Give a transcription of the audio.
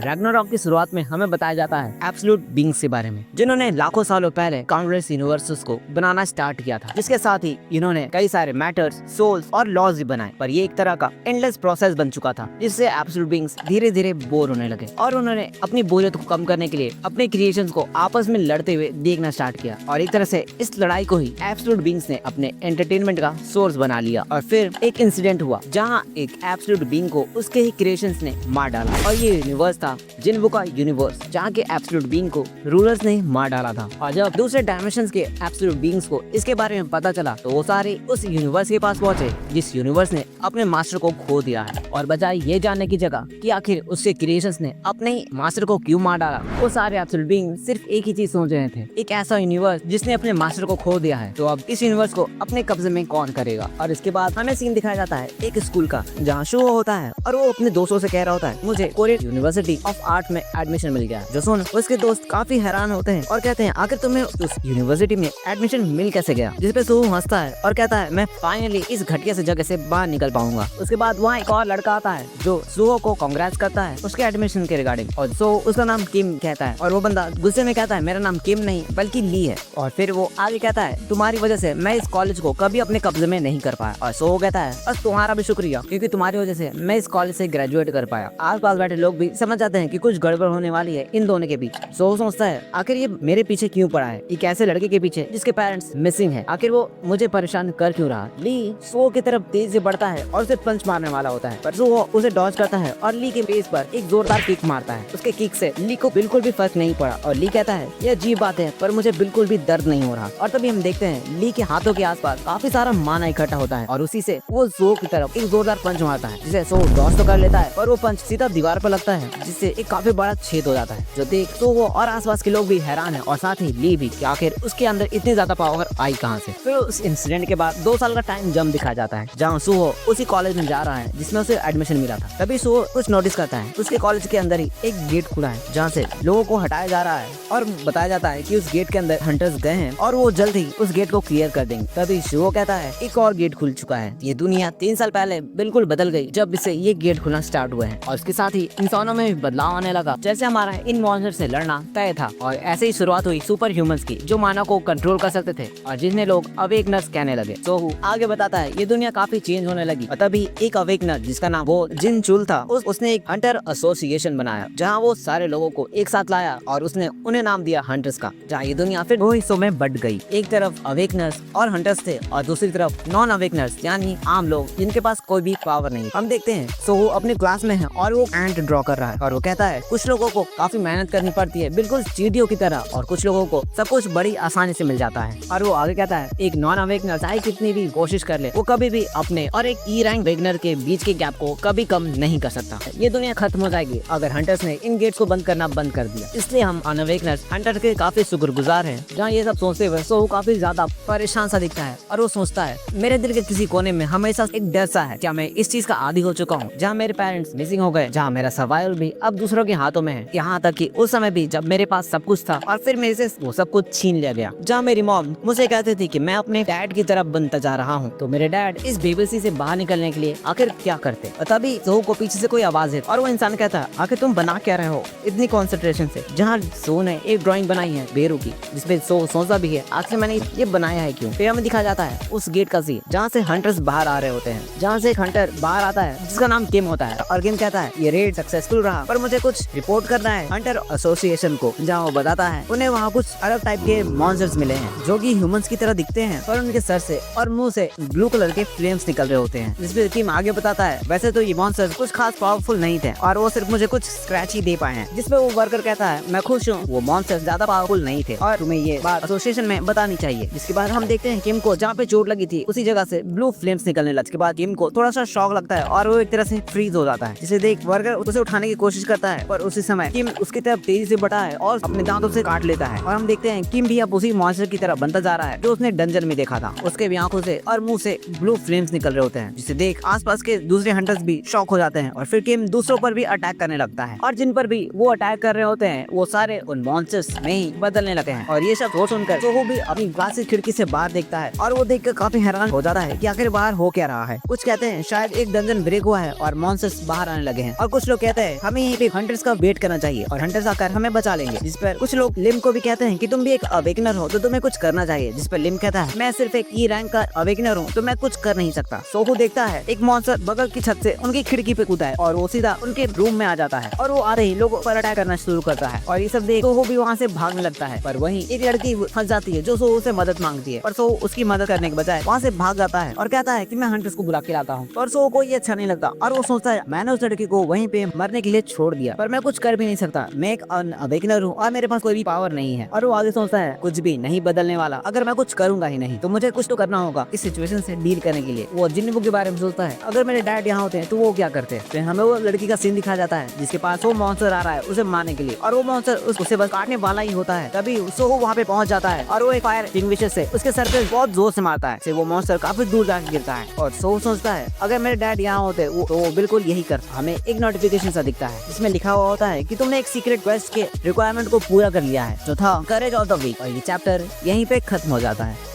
Ragnarok की शुरुआत में हमें बताया जाता है एब्सोल्यूट बीइंग्स के बारे में, जिन्होंने लाखों सालों पहले काउंटलेस यूनिवर्सेस को बनाना स्टार्ट किया था, जिसके साथ ही इन्होंने कई सारे मैटर्स, सोल्स और लॉज भी बनाए। पर ये एक तरह का एंडलेस प्रोसेस बन चुका था, जिससे एब्सोल्यूट बीइंग्स धीरे धीरे बोर होने लगे और उन्होंने अपनी बोरियत को कम करने के लिए अपने क्रिएशंस को आपस में लड़ते हुए देखना स्टार्ट किया। और एक तरह से इस लड़ाई को ही एब्सोल्यूट बीइंग्स ने अपने एंटरटेनमेंट का सोर्स बना लिया। और फिर एक इंसिडेंट हुआ जहाँ एक एब्सोल्यूट बीइंग को उसके ही क्रिएशंस ने मार डाला, और ये यूनिवर्स था जिन्बू का यूनिवर्स, जहाँ के एब्सोल्यूट बीइंग को रूलर्स ने मार डाला था। और जब दूसरे डायमेंशंस के एब्सोल्यूट बीइंग्स को इसके बारे में पता चला तो वो सारे उस यूनिवर्स के पास पहुंचे जिस यूनिवर्स ने अपने मास्टर को खो दिया है। और बजाय ये जानने की जगह कि आखिर उसके क्रिएशंस ने अपने ही मास्टर को क्यों मार डाला, वो सारे एब्सोल्यूट बीइंग सिर्फ एक ही चीज सोच रहे थे, एक ऐसा यूनिवर्स जिसने अपने मास्टर को खो दिया है, तो अब इस यूनिवर्स को अपने कब्जे में कौन करेगा। और इसके बाद हमें सीन दिखाया जाता है एक स्कूल का, जहाँ शो होता है और वो अपने दोस्तों से कह रहा होता है मुझे कोरियन यूनिवर्सिटी ऑफ आर्ट में एडमिशन मिल गया। जो सुन उसके दोस्त काफी हैरान होते हैं और कहते हैं आखिर तुम्हें उस यूनिवर्सिटी में एडमिशन मिल कैसे गया, जिसपे सो हंसता है और कहता है मैं फाइनली इस घटिया से जगह से बाहर निकल पाऊंगा। उसके बाद वहाँ एक और लड़का आता है जो सुहो को कांग्रेस करता है उसके एडमिशन के रिगार्डिंग, और सो उसका नाम किम कहता है और वो बंदा गुस्से में कहता है मेरा नाम किम नहीं बल्कि ली है। और फिर वो आगे कहता है तुम्हारी वजह से मैं इस कॉलेज को कभी अपने कब्जे में नहीं कर पाया। और सो कहता है बस तुम्हारा भी शुक्रिया, क्योंकि तुम्हारी वजह से मैं इस कॉलेज से ग्रेजुएट कर पाया। आस पास बैठे लोग भी समझ जाते हैं कि कुछ गड़बड़ होने वाली है इन दोनों के बीच। सो सोचता है आखिर ये मेरे पीछे क्यों पड़ा है, एक ऐसे लड़के के पीछे जिसके पेरेंट्स मिसिंग है, आखिर वो मुझे परेशान कर क्यों रहा। ली सो की तरफ तेज से बढ़ता है और उसे पंच मारने वाला होता है, पर सो उसे डॉज करता है और ली के फेस पर एक जोरदार किक मारता है। उसके किक से ली को बिल्कुल भी फर्क नहीं पड़ा और ली कहता है यह अजीब बात है पर मुझे बिल्कुल भी दर्द नहीं हो रहा। और तभी हम देखते हैं ली के हाथों के आसपास काफी सारा माना इकट्ठा होता है और उसी से वो सो की तरफ एक जोरदार पंच मारता है, जिसे सो डॉज तो कर लेता है पर वो पंच सीधा दीवार पर लगता है, जिससे एक काफी बड़ा छेद हो जाता है। जो देख तो वो और आसपास के लोग भी हैरान है और साथ ही ली भी कि आखिर उसके अंदर इतनी ज्यादा पावर आई कहां से। फिर उस इंसिडेंट के बाद 2 साल का टाइम जंप दिखाया जाता है, जहाँ सुहो उसी कॉलेज में जा रहा है जिसमें उसे एडमिशन मिला था। तभी सुहो कुछ नोटिस करता है, उसके कॉलेज के अंदर ही एक गेट खुला है जहाँ से लोगों को हटाया जा रहा है और बताया जाता है कि उस गेट के अंदर हंटर्स गए हैं और वो जल्द ही उस गेट को क्लियर कर देंगे। तभी सुहो कहता है एक और गेट खुल चुका है, ये दुनिया 3 साल पहले बिल्कुल बदल गई जब इससे ये गेट खुलना स्टार्ट हुए हैं। और इसके साथ ही इंसानों में भी बदलाव आने लगा, जैसे हमारा इन मॉन्स्टर से लड़ना तय था। और ऐसे ही शुरुआत हुई सुपर ह्यूमंस की, जो मानव को कंट्रोल कर सकते थे और जिन्हें लोग अवेकनर्स कहने लगे। सोहू आगे बताता है ये दुनिया काफी चेंज होने लगी और तभी एक अवेकनर जिसका नाम वो जिन चुल था उसने एक हंटर एसोसिएशन बनाया, जहाँ वो सारे लोगों को एक साथ लाया और उसने उन्हें नाम दिया हंटर्स का। जहाँ ये दुनिया फिर 2 हिस्सों में बट गई, एक तरफ अवेकनर्स और हंटर्स थे और दूसरी तरफ नॉन अवेकनर्स यानी आम लोग जिनके पास कोई भी पावर नहीं। हम देखते हैं सोहू अपने क्लास में है और वो एंट ड्रॉ कर रहा है और वो कहता है कुछ लोगों को काफी मेहनत करनी पड़ती है बिल्कुल चींटियों की तरह, और कुछ लोगों को सब कुछ बड़ी आसानी से मिल जाता है। और वो आगे कहता है एक नॉन अवेकनर चाहे कितनी भी कोशिश कर ले वो कभी भी अपने और एक ई रैंक वेगनर के बीच के गैप को कभी कम नहीं कर सकता। ये दुनिया खत्म हो जाएगी अगर हंटर्स ने इन गेट्स को बंद करना बंद कर दिया। इसलिए हम अनअवेकनर्स हंटर के काफी शुक्रगुजार हैं। जहाँ ये सब सोचते हुए सोहू काफी ज्यादा परेशान सा दिखता है और वो सोचता है मेरे दिल के किसी कोने में हमेशा एक डर सा है, क्या मैं इस चीज का आदी हो चुका हूँ जहाँ मेरे पेरेंट्स मिसिंग हो गए, जहाँ मेरा सर्वाइवल भी अब दूसरों के हाथों में है, यहाँ तक कि उस समय भी जब मेरे पास सब कुछ था और फिर मेरे से वो सब कुछ छीन लिया गया। जहाँ मेरी मॉम मुझे कहती थी कि मैं अपने डैड की तरफ बनता जा रहा हूँ, तो मेरे डैड इस बेबसी से बाहर निकलने के लिए आखिर क्या करते। और तभी सोहू को पीछे से कोई आवाज है और वो इंसान कहता है आखिर तुम बना क्या रहे हो इतनी कॉन्सेंट्रेशन से। जहाँ सो ने एक ड्राइंग बनाई है बेरू की, जिसपे सो सोचा भी है आखिर मैंने ये बनाया है क्यों। फिर हमें दिखाया जाता है उस गेट का सीन जहाँ से हंटर्स बाहर आ रहे होते हैं, जहाँ से एक हंटर बाहर आता है जिसका नाम किम होता है और किम कहता है ये रेड सक्सेसफुल रहा पर मुझे कुछ रिपोर्ट करना है हंटर एसोसिएशन को। जहाँ वो बताता है उन्हें वहाँ कुछ अलग टाइप के मॉन्स्टर्स मिले हैं जो कि ह्यूमंस की तरह दिखते हैं, पर उनके सर से और मुंह से ब्लू कलर के फ्लेम्स निकल रहे होते हैं। जिसपे किम आगे बताता है वैसे तो ये मॉन्स्टर्स कुछ खास पावरफुल नहीं थे और वो सिर्फ मुझे कुछ स्क्रैच ही दे पाए हैं। जिसपे वो वर्कर कहता है मैं खुश हूँ, वो मॉन्स्टर्स ज्यादा पावरफुल नहीं थे और तुम्हें ये बात एसोसिएशन में बतानी चाहिए। जिसके बाद हम देखते हैं किम को जहाँ पे चोट लगी थी उसी जगह से ब्लू फ्लेम्स निकलने लगे। इसके बाद किम को थोड़ा सा शॉक लगता है और वो एक तरह से फ्रीज हो जाता है, जिसे देख वर्कर उसे उठाने की कोशिश करता है पर उसी समय किम उसकी तरफ तेजी से बढ़ा है और अपने दांतों से काट लेता है। और हम देखते हैं किम भी अब उसी मॉन्स्टर की तरफ बनता जा रहा है जो उसने डंजन में देखा था। उसके भी आंखों से और मुंह से ब्लू फ्लेम्स निकल रहे होते हैं, जिसे देख आसपास के दूसरे हंटर्स भी शॉक हो जाते हैं और फिर किम दूसरों पर भी अटैक करने लगता है और जिन पर भी वो अटैक कर रहे होते हैं वो सारे उन मॉन्स्टर्स में ही बदलने लगे हैं। और ये सब सोच सुनकर सोहू भी अपनी ग्लास की खिड़की से बाहर देखता है और वो देखकर काफी हैरान हो जाता है कि आखिर बाहर हो क्या रहा है। कुछ कहते हैं शायद एक डंजन ब्रेक हुआ है और मॉन्स्टर्स बाहर आने लगे हैं और कुछ लोग कहते हैं हमें यहीं पे हंटर्स का वेट करना चाहिए और हंटर्स आकर हमें बचा लेंगे। जिस पर कुछ लोग लिम को भी कहते हैं कि तुम भी एक अवेकनर हो तो तुम्हें कुछ करना चाहिए। जिस पर लिम कहता है मैं सिर्फ एक ई रैंक का अवेकनर हूँ तो मैं कुछ कर नहीं सकता। सोहू देखता है एक मॉन्स्टर बगल की छत से उनकी खिड़की पे कूदा है और वो सीधा उनके रूम में आ जाता है और वो आते ही लोगों पर अटैक करना शुरू करता है और ये सब देख सोहू भी वहाँ से भागने लगता है। पर वहीं एक लड़की फंस जाती है जो सोहू से मदद मांगती है, पर सोहू उसकी मदद करने के बजाय वहाँ से भाग जाता है और कहता है कि मैं हंटर्स को बुला के लाता हूँ। पर सोहू को ये अच्छा नहीं लगता और वो सोचता है मैंने उस लड़की को वहीं पे मरने के लिए छोड़ दिया पर मैं कुछ कर भी नहीं सकता, मैं एक अवेकनर हूँ और मेरे पास कोई भी पावर नहीं है। और वो आगे सोचता है कुछ भी नहीं बदलने वाला, अगर मैं कुछ करूंगा ही नहीं तो मुझे कुछ तो करना होगा इस सिचुएशन से डील करने के लिए। वो जिन्नू के बारे में सोचता है अगर मेरे डैड यहाँ होते हैं तो वो क्या करते हैं। तो हमें वो लड़की का सीन दिखाया जाता है जिसके पास वो मॉन्स्टर आ रहा है उसे मारने के लिए और वो मॉन्स्टर उसे बस काटने वाला ही होता है। तभी सोहू वहाँ पे पहुंच जाता है और वो एक फायर एक्सटिंग्विशर से उसके सर पे बहुत जोर से मारता है। वो मॉन्स्टर काफी दूर जाकर गिरता है और सोहू सोचता है अगर मेरे डैड यहाँ होते तो वो बिल्कुल यही करता। हमें एक नोटिफिकेशन सा दिखता है जिसमें लिखा हुआ होता है कि तुमने एक सीक्रेट क्वेस्ट के रिक्वायरमेंट को पूरा कर लिया है जो था करेज ऑफ द वीक। और ये चैप्टर यहीं पे खत्म हो जाता है।